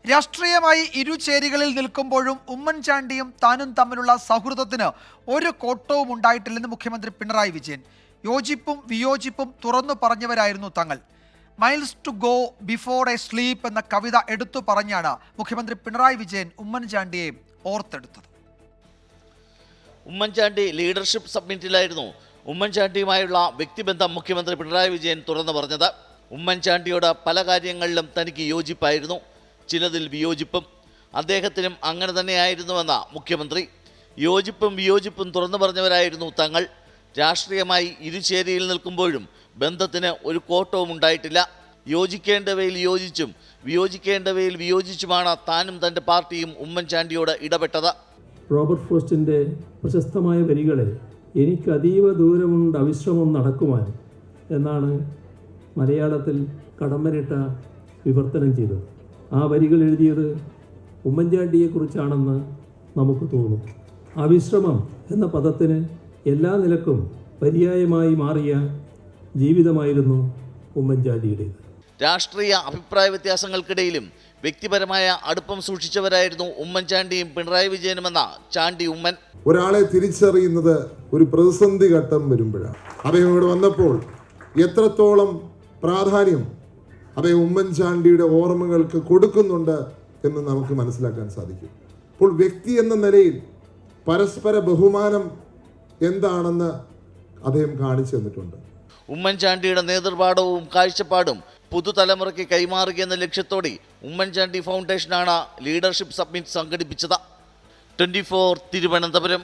രാഷ്ട്രീയമായി ഇരുചേരികളിൽ നിൽക്കുമ്പോഴും ഉമ്മൻചാണ്ടിയും താനും തമ്മിലുള്ള സൗഹൃദത്തിന് ഒരു കോട്ടവും ഉണ്ടായിട്ടില്ലെന്ന് മുഖ്യമന്ത്രി പിണറായി വിജയൻ. യോജിപ്പും വിയോജിപ്പും തുറന്നു പറഞ്ഞവരായിരുന്നു തങ്ങൾ. Miles to go before a sleep എന്ന കവിത എടുത്തു പറഞ്ഞാണ് മുഖ്യമന്ത്രി പിണറായി വിജയൻ ഉമ്മൻചാണ്ടിയെ ഓർത്തെടുത്തത്. ഉമ്മൻചാണ്ടി ലീഡർഷിപ്പ് സബ്മിറ്റിലായിരുന്നു ഉമ്മൻചാണ്ടിയുമായുള്ള വ്യക്തിബന്ധം മുഖ്യമന്ത്രി പിണറായി വിജയൻ തുറന്നു പറഞ്ഞത്. ഉമ്മൻചാണ്ടിയോട് പല കാര്യങ്ങളിലും തനിക്ക് യോജിപ്പായിരുന്നു, ചിലതിൽ വിയോജിപ്പും. അദ്ദേഹത്തിനും അങ്ങനെ തന്നെയായിരുന്നുവെന്ന മുഖ്യമന്ത്രി. യോജിപ്പും വിയോജിപ്പും തുറന്നു പറഞ്ഞവരായിരുന്നു തങ്ങൾ. രാഷ്ട്രീയമായി ഇരുചേരിയിൽ നിൽക്കുമ്പോഴും ബന്ധത്തിന് ഒരു കോട്ടവും ഉണ്ടായിട്ടില്ല. യോജിക്കേണ്ടവയിൽ യോജിച്ചും വിയോജിക്കേണ്ടവയിൽ വിയോജിച്ചുമാണ് താനും തൻ്റെ പാർട്ടിയും ഉമ്മൻചാണ്ടിയോട് ഇടപെട്ടത്. റോബർട്ട് ഫ്രോസ്റ്റിൻ്റെ പ്രശസ്തമായ വരികളെ എനിക്ക് അതീവ ദൂരമുണ്ട് അവിശ്രമം നടക്കുവാൻ എന്നാണ് മലയാളത്തിൽ കടമ്പനിട്ട വിവർത്തനം ചെയ്തത്. ആ വരികൾ എഴുതിയത് ഉമ്മൻചാണ്ടിയെക്കുറിച്ചാണെന്ന് നമുക്ക് തോന്നും. അവിശ്രമം എന്ന പദത്തിന് എല്ലാ നിലക്കും പര്യായമായി മാറിയ ജീവിതമായിരുന്നു ഉമ്മൻചാണ്ടിയുടേത്. രാഷ്ട്രീയ അഭിപ്രായ വ്യത്യാസങ്ങൾക്കിടയിലും വ്യക്തിപരമായ അടുപ്പം സൂക്ഷിച്ചവരായിരുന്നു ഉമ്മൻചാണ്ടിയും പിണറായി വിജയനുമെന്ന ചാണ്ടി ഉമ്മൻ. ഒരാളെ തിരിച്ചറിയുന്നത് ഒരു പ്രതിസന്ധി ഘട്ടം വരുമ്പോഴാണ്. അദ്ദേഹം ഇവിടെ വന്നപ്പോൾ എത്രത്തോളം പ്രാധാന്യം അദ്ദേഹം ഉമ്മൻചാണ്ടിയുടെ ഓർമ്മകൾക്ക് കൊടുക്കുന്നുണ്ട് എന്ന് നമുക്ക് മനസ്സിലാക്കാൻ സാധിക്കും. അപ്പോൾ വ്യക്തി എന്ന നിലയിൽ പരസ്പര ബഹുമാനം എന്താണെന്ന് അദ്ദേഹം കാണിച്ചു തന്നിട്ടുണ്ട്. ഉമ്മൻചാണ്ടിയുടെ നേതൃപാഠവും കാഴ്ചപ്പാടും പുതുതലമുറയ്ക്ക് കൈമാറുകയെന്ന ലക്ഷ്യത്തോടെ ഉമ്മൻചാണ്ടി ഫൗണ്ടേഷനാണ് ലീഡർഷിപ്പ് സബ്മിറ്റ് സംഘടിപ്പിച്ചത്. 24 തിരുവനന്തപുരം.